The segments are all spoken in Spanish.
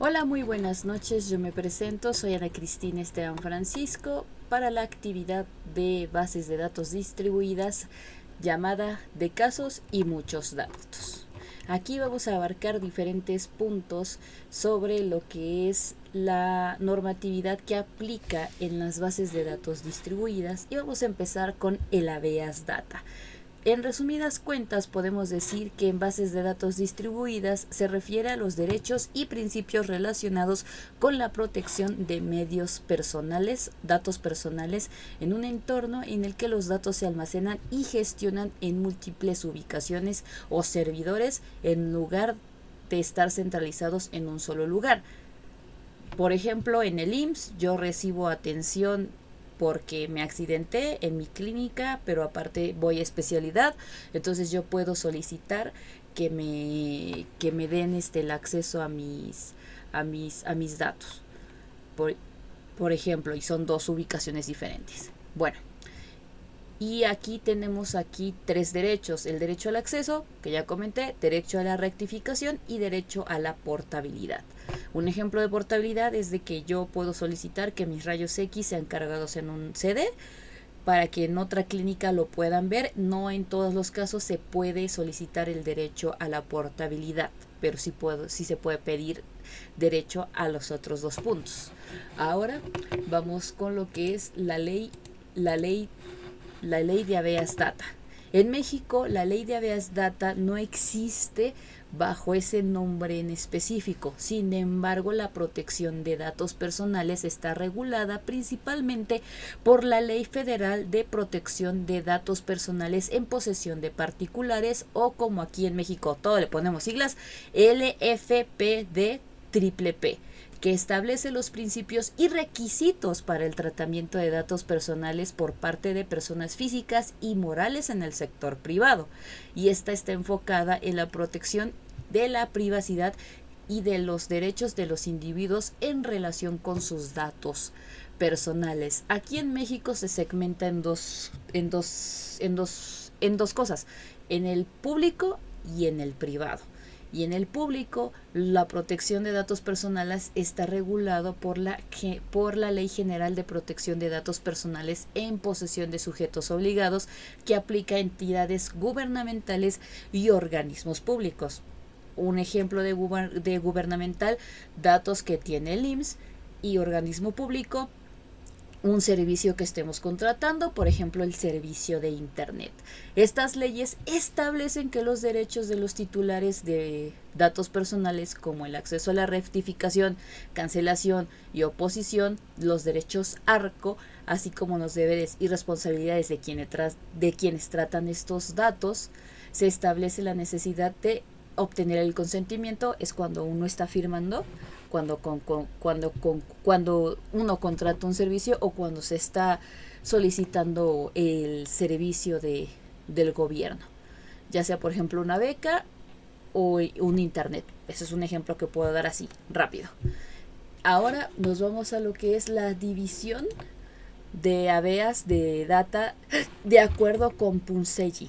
Hola, muy buenas noches. Yo me presento, soy Ana Cristina Esteban Francisco para la actividad de bases de datos distribuidas llamada de casos y muchos datos. Aquí vamos a abarcar diferentes puntos sobre lo que es la normatividad que aplica en las bases de datos distribuidas y vamos a empezar con el habeas data. En resumidas cuentas, podemos decir que en bases de datos distribuidas se refiere a los derechos y principios relacionados con la protección de medios personales, datos personales, en un entorno en el que los datos se almacenan y gestionan en múltiples ubicaciones o servidores en lugar de estar centralizados en un solo lugar. Por ejemplo, en el IMSS yo recibo atención porque me accidenté en mi clínica, pero aparte voy a especialidad, entonces yo puedo solicitar que me den el acceso a mis datos. Por, por ejemplo, y son dos ubicaciones diferentes. Bueno, y aquí tenemos tres derechos: el derecho al acceso, que ya comenté, derecho a la rectificación y derecho a la portabilidad. Un ejemplo de portabilidad es de que yo puedo solicitar que mis rayos X sean cargados en un CD para que en otra clínica lo puedan ver. No en todos los casos se puede solicitar el derecho a la portabilidad, pero sí se puede pedir derecho a los otros dos puntos. Ahora vamos con lo que es la ley la ley de habeas data. En México, la ley de habeas data no existe bajo ese nombre en específico. Sin embargo, la protección de datos personales está regulada principalmente por la Ley Federal de Protección de Datos Personales en posesión de particulares, o como aquí en México todo le ponemos siglas, LFPD triple P, que establece los principios y requisitos para el tratamiento de datos personales por parte de personas físicas y morales en el sector privado. Y esta está enfocada en la protección de la privacidad y de los derechos de los individuos en relación con sus datos personales. Aquí en México se segmenta en dos cosas: en el público y en el privado. Y en el público, la protección de datos personales está regulado por la Ley General de Protección de Datos Personales en posesión de sujetos obligados, que aplica a entidades gubernamentales y organismos públicos. Un ejemplo de gubernamental: datos que tiene el IMSS, y organismo público, un servicio que estemos contratando, por ejemplo el servicio de internet. Estas leyes establecen que los derechos de los titulares de datos personales, como el acceso a la rectificación, cancelación y oposición, los derechos ARCO, así como los deberes y responsabilidades de quienes tratan estos datos, se establece la necesidad de obtener el consentimiento. Es cuando uno está firmando, cuando uno contrata un servicio o cuando se está solicitando el servicio del gobierno, ya sea por ejemplo una beca o un internet. Ese es un ejemplo que puedo dar así rápido. Ahora nos vamos a lo que es la división de habeas de data de acuerdo con Punselli.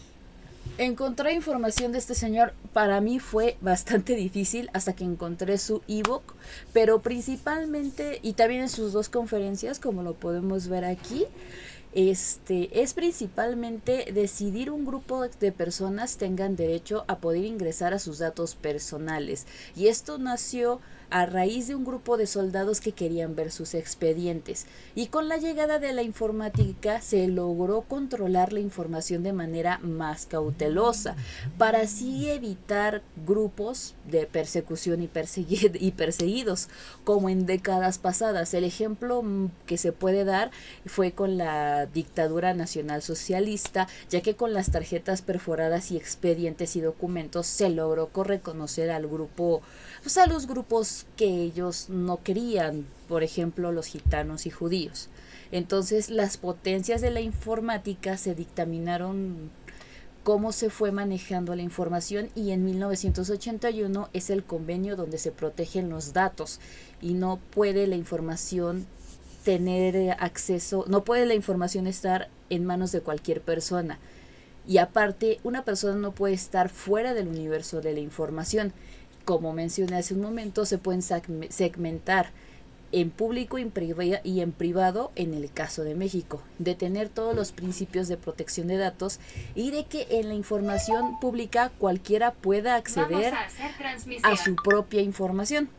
Encontrar información de este señor para mí fue bastante difícil hasta que encontré su ebook, pero principalmente, y también en sus dos conferencias, como lo podemos ver aquí, es principalmente decidir un grupo de personas tengan derecho a poder ingresar a sus datos personales. Y esto nació a raíz de un grupo de soldados que querían ver sus expedientes. Y con la llegada de la informática se logró controlar la información de manera más cautelosa, para así evitar grupos de persecución y perseguidos, como en décadas pasadas. El ejemplo que se puede dar fue con la dictadura nacional socialista, ya que con las tarjetas perforadas y expedientes y documentos se logró reconocer al grupo, pues a los grupos que ellos no querían, por ejemplo los gitanos y judíos. Entonces las potencias de la informática se dictaminaron cómo se fue manejando la información, y en 1981 es el convenio donde se protegen los datos y no puede la información no puede la información estar en manos de cualquier persona. Y aparte, una persona no puede estar fuera del universo de la información. Como mencioné hace un momento, se pueden segmentar en público y en privado en el caso de México, de tener todos los principios de protección de datos y de que en la información pública cualquiera pueda acceder a su propia información.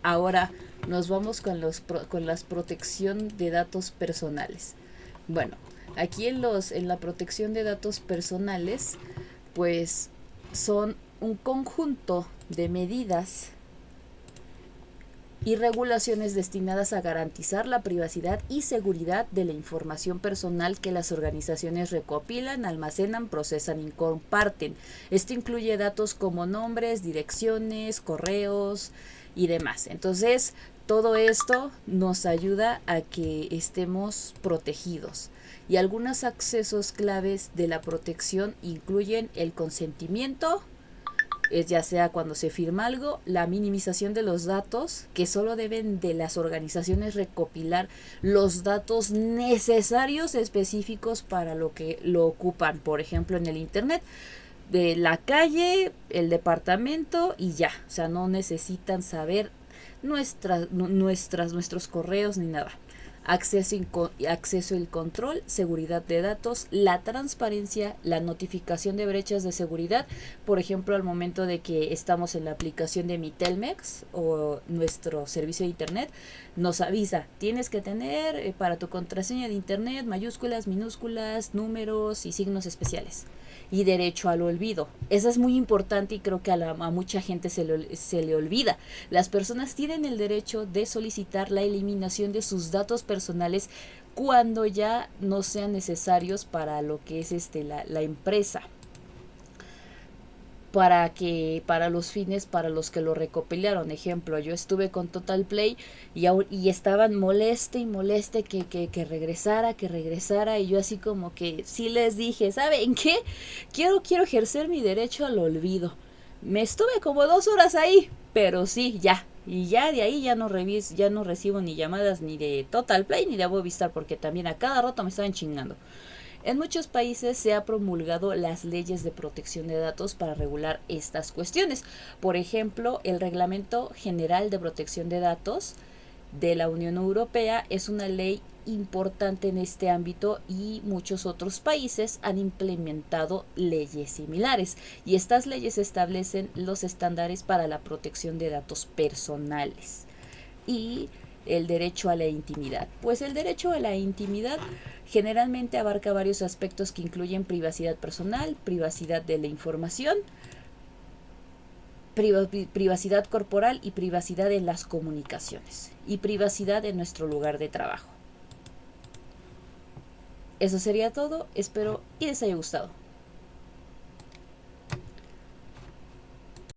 Ahora nos vamos con la protección de datos personales. Bueno, aquí en la protección de datos personales, pues son un conjunto de medidas y regulaciones destinadas a garantizar la privacidad y seguridad de la información personal que las organizaciones recopilan, almacenan, procesan y comparten. Esto incluye datos como nombres, direcciones, correos y demás. Entonces, todo esto nos ayuda a que estemos protegidos. Y algunos accesos claves de la protección incluyen el consentimiento, ya sea cuando se firma algo, la minimización de los datos, que solo deben de las organizaciones recopilar los datos necesarios específicos para lo que lo ocupan, por ejemplo en el internet, de la calle, el departamento y ya, o sea, no necesitan saber nuestros correos ni nada. Acceso y control, seguridad de datos, la transparencia, la notificación de brechas de seguridad, por ejemplo, al momento de que estamos en la aplicación de mi Telmex o nuestro servicio de internet, nos avisa, tienes que tener para tu contraseña de internet mayúsculas, minúsculas, números y signos especiales. Y derecho al olvido. Eso es muy importante y creo que a mucha gente se le olvida. Las personas tienen el derecho de solicitar la eliminación de sus datos personales cuando ya no sean necesarios para lo que es la empresa. Para los fines para los que lo recopilaron. Ejemplo, yo estuve con Total Play y estaban moleste que regresara y yo así como que sí les dije, ¿saben qué? Quiero ejercer mi derecho al olvido. Me estuve como 2 horas ahí, pero sí, ya. Y ya de ahí ya no recibo ni llamadas ni de Total Play ni de Movistar porque también a cada rato me estaban chingando. En muchos países se ha promulgado las leyes de protección de datos para regular estas cuestiones. Por ejemplo, el Reglamento General de Protección de Datos de la Unión Europea es una ley importante en este ámbito y muchos otros países han implementado leyes similares. Y estas leyes establecen los estándares para la protección de datos personales. Y el derecho a la intimidad. Pues el derecho a la intimidad generalmente abarca varios aspectos que incluyen privacidad personal, privacidad de la información, privacidad corporal y privacidad en las comunicaciones y privacidad en nuestro lugar de trabajo. Eso sería todo, espero y les haya gustado.